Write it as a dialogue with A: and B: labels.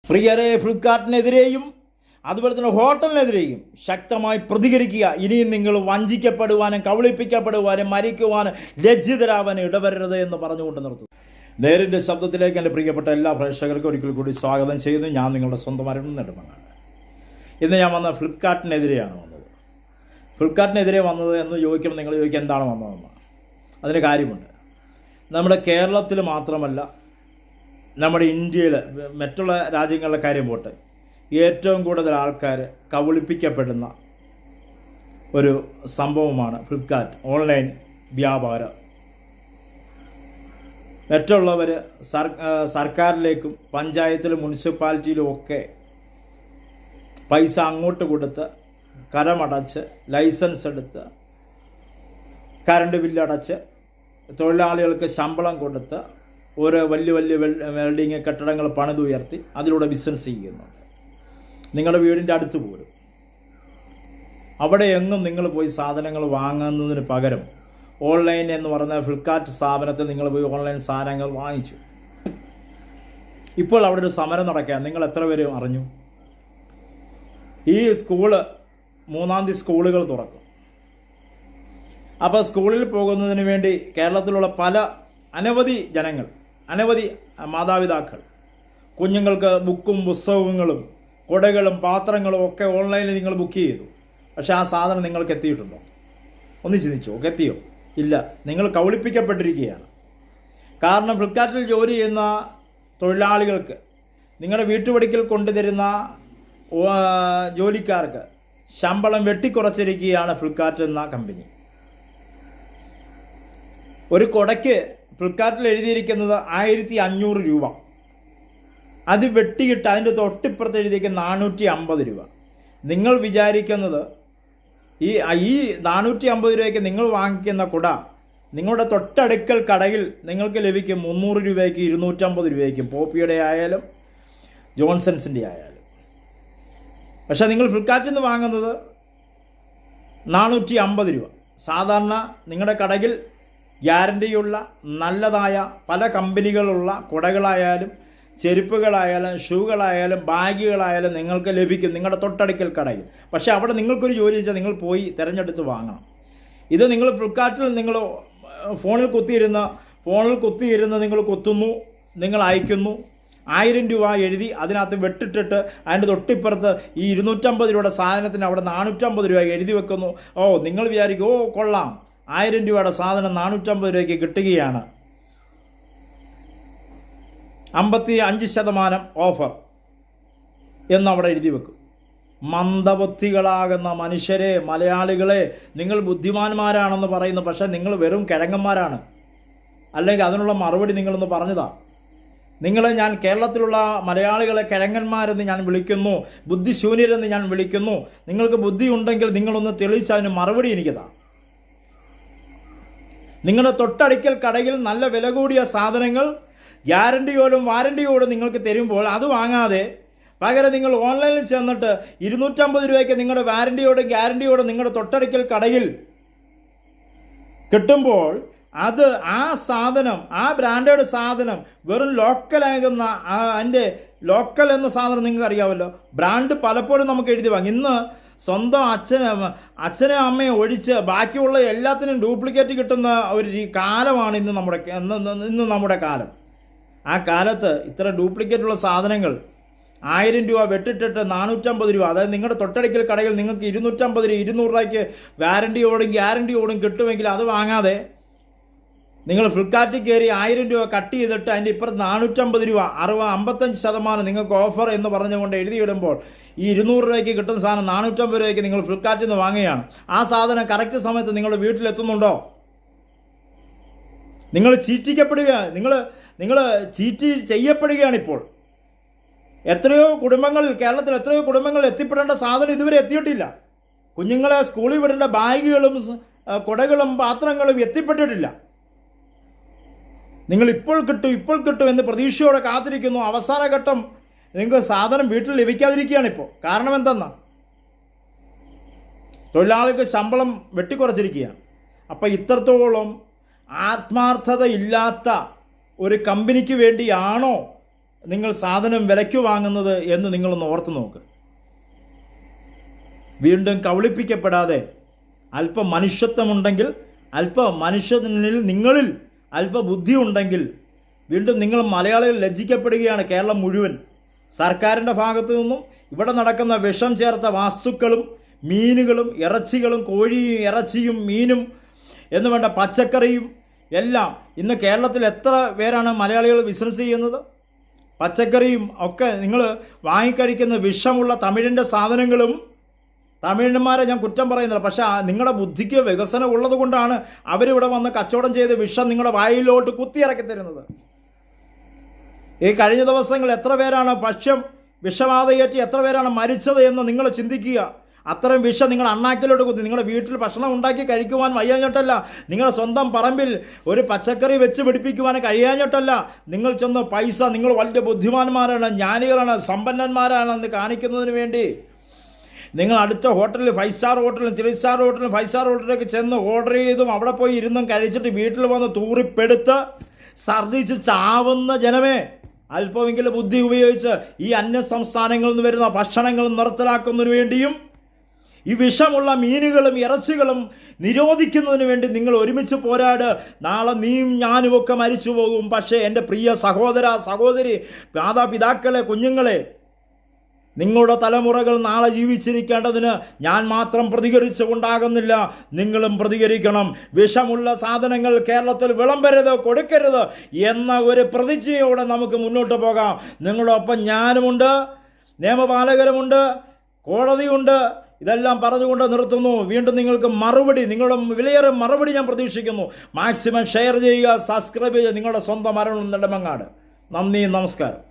A: പ്രിയരെ, ഫ്ലിപ്കാർട്ടിനെതിരെയും അതുപോലെ തന്നെ ഹോട്ടലിനെതിരെയും ശക്തമായി പ്രതികരിക്കുക. ഇനിയും നിങ്ങൾ വഞ്ചിക്കപ്പെടുവാനും കബളിപ്പിക്കപ്പെടുവാനും മരിക്കുവാനും ലജ്ജിതരാവാനും ഇടവരരുത് എന്ന് പറഞ്ഞുകൊണ്ട് നിർത്തുന്നു. നേരിൻ്റെ ശബ്ദത്തിലേക്ക് എൻ്റെ പ്രിയപ്പെട്ട എല്ലാ പ്രേക്ഷകർക്കും ഒരിക്കൽ കൂടി സ്വാഗതം ചെയ്യുന്നു. ഞാൻ നിങ്ങളുടെ സ്വന്തം അരുൺ നെടുമങ്ങാട്. ഇന്ന് ഞാൻ വന്ന ഫ്ലിപ്കാർട്ടിനെതിരെയാണ് വന്നത്. ഫ്ലിപ്കാർട്ടിനെതിരെ വന്നത് എന്ന് ചോദിക്കുമ്പോൾ നിങ്ങൾ ചോദിക്കുക എന്താണ് വന്നതെന്ന്. അതിന് കാര്യമുണ്ട്. നമ്മുടെ കേരളത്തിൽ മാത്രമല്ല, നമ്മുടെ ഇന്ത്യയിൽ മറ്റുള്ള രാജ്യങ്ങളുടെ കാര്യം പോട്ടെ, ഏറ്റവും കൂടുതൽ ആൾക്കാർ കബളിപ്പിക്കപ്പെടുന്ന ഒരു സംഭവമാണ് ഫ്ലിപ്കാർട്ട് ഓൺലൈൻ വ്യാപാരം. മറ്റുള്ളവർ സർക്കാരിലേക്കും പഞ്ചായത്തിലും മുനിസിപ്പാലിറ്റിയിലും ഒക്കെ പൈസ അങ്ങോട്ട് കൊടുത്ത് കരമടച്ച് ലൈസൻസ് എടുത്ത് കറണ്ട് ബില്ലടച്ച് തൊഴിലാളികൾക്ക് ശമ്പളം കൊടുത്ത് ഓരോ വലിയ വലിയ വെൽഡിങ് കെട്ടിടങ്ങൾ പണിതുയർത്തി അതിലൂടെ ബിസിനസ് ചെയ്യുന്നുണ്ട്. നിങ്ങളുടെ വീടിൻ്റെ അടുത്ത് പോലും അവിടെ എങ്ങും നിങ്ങൾ പോയി സാധനങ്ങൾ വാങ്ങുന്നതിന് പകരം ഓൺലൈൻ എന്ന് പറയുന്ന ഫ്ലിപ്കാർട്ട് സ്ഥാപനത്തിൽ നിങ്ങൾ പോയി ഓൺലൈൻ സാധനങ്ങൾ വാങ്ങിച്ചു. ഇപ്പോൾ അവിടെ ഒരു സമരം നടക്കുക. നിങ്ങൾ എത്ര പേര് അറിഞ്ഞു? ഈ സ്കൂള് 3-ാം തീയതി സ്കൂളുകൾ തുറക്കും. അപ്പോൾ സ്കൂളിൽ പോകുന്നതിന് വേണ്ടി കേരളത്തിലുള്ള അനവധി ജനങ്ങൾ, അനവധി മാതാപിതാക്കൾ കുഞ്ഞുങ്ങൾക്ക് ബുക്കും പുസ്തകങ്ങളും കുടകളും പാത്രങ്ങളും ഒക്കെ ഓൺലൈനിൽ നിങ്ങൾ ബുക്ക് ചെയ്തു. പക്ഷേ ആ സാധനം നിങ്ങൾക്ക് എത്തിയിട്ടുണ്ടോ? ഒന്ന് ചിന്തിച്ചോ? എത്തിയോ? ഇല്ല. നിങ്ങൾ കബളിപ്പിക്കപ്പെട്ടിരിക്കുകയാണ്. കാരണം ഫ്ലിപ്കാർട്ടിൽ ജോലി ചെയ്യുന്ന തൊഴിലാളികൾക്ക്, നിങ്ങളുടെ വീട്ടുപടിക്കൽ കൊണ്ടുതരുന്ന ജോലിക്കാർക്ക് ശമ്പളം വെട്ടിക്കുറച്ചിരിക്കുകയാണ് ഫ്ലിപ്കാർട്ട് എന്ന കമ്പനി. ഒരു കുടയ്ക്ക് ഫ്ലിപ്കാർട്ടിൽ എഴുതിയിരിക്കുന്നത് 1500 രൂപ. അത് വെട്ടിയിട്ട് അതിൻ്റെ തൊട്ടിപ്പുറത്ത് എഴുതിയിരിക്കുന്ന 450 രൂപ. നിങ്ങൾ വിചാരിക്കുന്നത് ഈ 450 രൂപയ്ക്ക് നിങ്ങൾ വാങ്ങിക്കുന്ന കുട നിങ്ങളുടെ തൊട്ടടുക്കൽ കടയിൽ നിങ്ങൾക്ക് ലഭിക്കും 300 രൂപയ്ക്ക് 250 രൂപയ്ക്കും, പോപ്പിയുടെ ആയാലും ജോൺസൺസിൻ്റെ ആയാലും. പക്ഷേ നിങ്ങൾ ഫ്ലിപ്കാർട്ടിൽ നിന്ന് വാങ്ങുന്നത് 450 രൂപ. സാധാരണ നിങ്ങളുടെ കടയിൽ ഗ്യാരണ്ടിയുള്ള നല്ലതായ പല കമ്പനികളുള്ള കുടകളായാലും ചെരുപ്പുകളായാലും ഷൂകളായാലും ബാഗുകളായാലും നിങ്ങൾക്ക് ലഭിക്കും നിങ്ങളുടെ തൊട്ടടുക്കൽ കടയിൽ. പക്ഷേ അവിടെ നിങ്ങൾക്കൊരു ജോലി വെച്ചാൽ നിങ്ങൾ പോയി തിരഞ്ഞെടുത്ത് വാങ്ങണം. ഇത് നിങ്ങൾ ഫ്ലിപ്കാർട്ടിൽ നിങ്ങൾ ഫോണിൽ കുത്തിയിരുന്ന് നിങ്ങൾ കുത്തുന്നു, നിങ്ങൾ അയക്കുന്നു, 1000 രൂപ എഴുതി അതിനകത്ത് വെട്ടിട്ടിട്ട് അതിൻ്റെ തൊട്ടിപ്പുറത്ത് ഈ 250 രൂപയുടെ സാധനത്തിന് അവിടെ 450 രൂപ എഴുതി വെക്കുന്നു. നിങ്ങൾ വിചാരിക്കും കൊള്ളാം, 1000 രൂപയുടെ സാധനം 450 രൂപയ്ക്ക് കിട്ടുകയാണ്, 55% ഓഫർ എന്നവിടെ എഴുതി വെക്കും. മന്ദബുദ്ധികളാകുന്ന മനുഷ്യരെ, മലയാളികളെ, നിങ്ങൾ ബുദ്ധിമാന്മാരാണെന്ന് പറയുന്നു. പക്ഷേ നിങ്ങൾ വെറും കിഴങ്ങന്മാരാണ്. അല്ലെങ്കിൽ അതിനുള്ള മറുപടി നിങ്ങളൊന്ന് പറഞ്ഞതാ. ഞാൻ കേരളത്തിലുള്ള മലയാളികളെ കിഴങ്ങന്മാരെന്ന് ഞാൻ വിളിക്കുന്നു, ബുദ്ധിശൂന്യരെന്ന് ഞാൻ വിളിക്കുന്നു. നിങ്ങൾക്ക് ബുദ്ധി ഉണ്ടെങ്കിൽ നിങ്ങളൊന്ന് തെളിയിച്ച് അതിന് മറുപടി എനിക്കതാ. നിങ്ങളുടെ തൊട്ടടുക്കൽ കടയിൽ നല്ല വില കൂടിയ സാധനങ്ങൾ ഗ്യാരണ്ടിയോടും വാരണ്ടിയോടും നിങ്ങൾക്ക് തരുമ്പോൾ അത് വാങ്ങാതെ പകരം നിങ്ങൾ ഓൺലൈനിൽ ചെന്നിട്ട് 250 രൂപയ്ക്ക് നിങ്ങളുടെ വാരണ്ടിയോടും ഗ്യാരണ്ടിയോടും നിങ്ങളുടെ തൊട്ടടുക്കൽ കടയിൽ കിട്ടുമ്പോൾ ആ സാധനം, ആ ബ്രാൻഡഡ് സാധനം വെറും ലോക്കലാകുന്ന അതിൻ്റെ ലോക്കൽ എന്ന സാധനം നിങ്ങൾക്ക് അറിയാമല്ലോ. ബ്രാൻഡ് പലപ്പോഴും നമുക്ക് എഴുതി വാങ്ങി. ഇന്ന് സ്വന്തം അച്ഛനും അമ്മയും ഒഴിച്ച് ബാക്കിയുള്ള എല്ലാത്തിനും ഡ്യൂപ്ലിക്കേറ്റ് കിട്ടുന്ന ഒരു കാലമാണ് ഇന്ന് നമ്മുടെ കാലം. ആ കാലത്ത് ഇത്ര ഡ്യൂപ്ലിക്കേറ്റുള്ള സാധനങ്ങൾ 1000 രൂപ വെട്ടിട്ടിട്ട് 450 രൂപ, അതായത് നിങ്ങളുടെ തൊട്ടടുക്കൽ കടയിൽ നിങ്ങൾക്ക് 250 200 രൂപയ്ക്ക് വാരണ്ടിയോടും ഗ്യാരണ്ടിയോടും കിട്ടുമെങ്കിൽ അത് വാങ്ങാതെ നിങ്ങൾ ഫ്ലിപ്കാർട്ടിൽ കയറി 1000 രൂപ കട്ട് ചെയ്തിട്ട് അതിൻ്റെ ഇപ്പുറത്ത് 450 രൂപ 55% നിങ്ങൾക്ക് ഓഫർ എന്ന് പറഞ്ഞുകൊണ്ട് എഴുതിയിടുമ്പോൾ ഈ 200 രൂപയ്ക്ക് കിട്ടുന്ന സാധനം 450 രൂപയ്ക്ക് നിങ്ങൾ ഫ്ലിപ്കാർട്ടിൽ നിന്ന് വാങ്ങുകയാണ്. ആ സാധനം കറക്റ്റ് സമയത്ത് നിങ്ങളുടെ വീട്ടിലെത്തുന്നുണ്ടോ? നിങ്ങൾ ചീറ്റിക്കപ്പെടുക, നിങ്ങൾ ചീറ്റ് ചെയ്യപ്പെടുകയാണിപ്പോൾ. കേരളത്തിൽ എത്രയോ കുടുംബങ്ങൾ എത്തിപ്പെടേണ്ട സാധനം ഇതുവരെ എത്തിയിട്ടില്ല. കുഞ്ഞുങ്ങളെ സ്കൂളിൽ വിടേണ്ട ബാഗുകളും കുടകളും പാത്രങ്ങളും എത്തിപ്പെട്ടിട്ടില്ല. നിങ്ങൾ ഇപ്പോൾ കിട്ടും എന്ന് പ്രതീക്ഷയോടെ കാത്തിരിക്കുന്നു. അവസാന ഘട്ടം നിങ്ങൾക്ക് സാധനം വീട്ടിൽ ലഭിക്കാതിരിക്കുകയാണിപ്പോൾ. കാരണം എന്തെന്നാ? തൊഴിലാളികൾക്ക് ശമ്പളം വെട്ടിക്കുറച്ചിരിക്കുകയാണ്. അപ്പോൾ ഇത്രത്തോളം ആത്മാർത്ഥത ഇല്ലാത്ത ഒരു കമ്പനിക്ക് വേണ്ടിയാണോ നിങ്ങൾ സാധനം വിലയ്ക്ക് വാങ്ങുന്നത് എന്ന് നിങ്ങളൊന്ന് ഓർത്ത് നോക്ക്. വീണ്ടും കബളിപ്പിക്കപ്പെടാതെ അല്പം മനുഷ്യത്വമുണ്ടെങ്കിൽ, നിങ്ങളിൽ അല്പ ബുദ്ധി ഉണ്ടെങ്കിൽ, വീണ്ടും നിങ്ങൾ മലയാളികൾ ലജ്ജിക്കപ്പെടുകയാണ്. കേരളം മുഴുവൻ സർക്കാരിൻ്റെ ഭാഗത്തു നിന്നും ഇവിടെ നടക്കുന്ന വിഷം ചേർത്ത വസ്തുക്കളും മീനുകളും ഇറച്ചികളും, കോഴിയും ഇറച്ചിയും മീനും എന്ന് വേണ്ട പച്ചക്കറിയും എല്ലാം. ഇന്ന് കേരളത്തിൽ എത്ര പേരാണ് മലയാളികൾ ബിസിനസ് ചെയ്യുന്നത്? പച്ചക്കറിയും ഒക്കെ നിങ്ങൾ വാങ്ങിക്കഴിക്കുന്ന വിഷമുള്ള തമിഴിൻ്റെ സാധനങ്ങളും. തമിഴന്മാരെ ഞാൻ കുറ്റം പറയുന്നില്ല, പക്ഷേ നിങ്ങളുടെ ബുദ്ധിക്ക് വികസനം ഉള്ളത് കൊണ്ടാണ് അവരിവിടെ വന്ന് കച്ചവടം ചെയ്ത് വിഷം നിങ്ങളുടെ വായിലോട്ട് കുത്തിയിറക്കി തരുന്നത്. ഈ കഴിഞ്ഞ ദിവസങ്ങൾ എത്ര പേരാണ് വിഷബാധയേറ്റ് എത്ര പേരാണ് മരിച്ചത് എന്ന് നിങ്ങൾ ചിന്തിക്കുക. അത്രയും വിഷം നിങ്ങൾ അണ്ണാക്കിലോട്ട് കുത്തി. നിങ്ങളുടെ വീട്ടിൽ ഭക്ഷണം ഉണ്ടാക്കി കഴിക്കുവാൻ വയ്യാഞ്ഞിട്ടല്ല, നിങ്ങളുടെ സ്വന്തം പറമ്പിൽ ഒരു പച്ചക്കറി വെച്ച് പിടിപ്പിക്കുവാൻ കഴിയാഞ്ഞിട്ടല്ല, നിങ്ങൾ ചെന്ന് പൈസ, നിങ്ങൾ വലിയ ബുദ്ധിമാന്മാരാണ്, ജ്ഞാനികളാണ്, സമ്പന്നന്മാരാണെന്ന് കാണിക്കുന്നതിന് വേണ്ടി നിങ്ങൾ അടുത്ത ഹോട്ടലിൽ, 5 സ്റ്റാർ ഹോട്ടലിലും 3 സ്റ്റാർ ഹോട്ടലിലും 5 സ്റ്റാർ ഹോട്ടലിലേക്ക് ചെന്ന് ഓർഡർ ചെയ്തും അവിടെ പോയി ഇരുന്നും കഴിച്ചിട്ട് വീട്ടിൽ വന്ന് തൂറിപ്പെടുത്ത് ഛർദ്ദിച്ച് ചാവുന്ന ജനമേ, അല്പമെങ്കിലും ബുദ്ധി ഉപയോഗിച്ച് ഈ അന്യ സംസ്ഥാനങ്ങളിൽ നിന്ന് വരുന്ന ഭക്ഷണങ്ങൾ നിർത്തലാക്കുന്നതിന് വേണ്ടിയും ഈ വിഷമുള്ള മീനുകളും ഇറച്ചികളും നിരോധിക്കുന്നതിന് വേണ്ടി നിങ്ങൾ ഒരുമിച്ച് പോരാട്. നാളെ നീയും ഞാനുമൊക്കെ മരിച്ചു പോകും. പക്ഷേ എൻ്റെ പ്രിയ സഹോദര, സഹോദരി, മാതാപിതാക്കളെ, കുഞ്ഞുങ്ങളെ, നിങ്ങളുടെ തലമുറകൾ നാളെ ജീവിച്ചിരിക്കേണ്ടതിന് ഞാൻ മാത്രം പ്രതികരിച്ചുകൊണ്ടാകുന്നില്ല, നിങ്ങളും പ്രതികരിക്കണം. വിഷമുള്ള സാധനങ്ങൾ കേരളത്തിൽ വിളമ്പരുത്, കൊടുക്കരുത് എന്ന ഒരു പ്രതിജ്ഞയോടെ നമുക്ക് മുന്നോട്ട് പോകാം. നിങ്ങളൊപ്പം ഞാനുമുണ്ട്, നിയമപാലകരുമുണ്ട്, കോടതിയുണ്ട്. ഇതെല്ലാം പറഞ്ഞുകൊണ്ട് നിർത്തുന്നു. വീണ്ടും നിങ്ങൾക്ക് മറുപടി, നിങ്ങളുടെ വിലയേറെ മറുപടി ഞാൻ പ്രതീക്ഷിക്കുന്നു. മാക്സിമം ഷെയർ ചെയ്യുക, സബ്സ്ക്രൈബ് ചെയ്യുക. നിങ്ങളുടെ സ്വന്തം അരുൺ നെടുമങ്ങാട്. നന്ദി, നമസ്കാരം.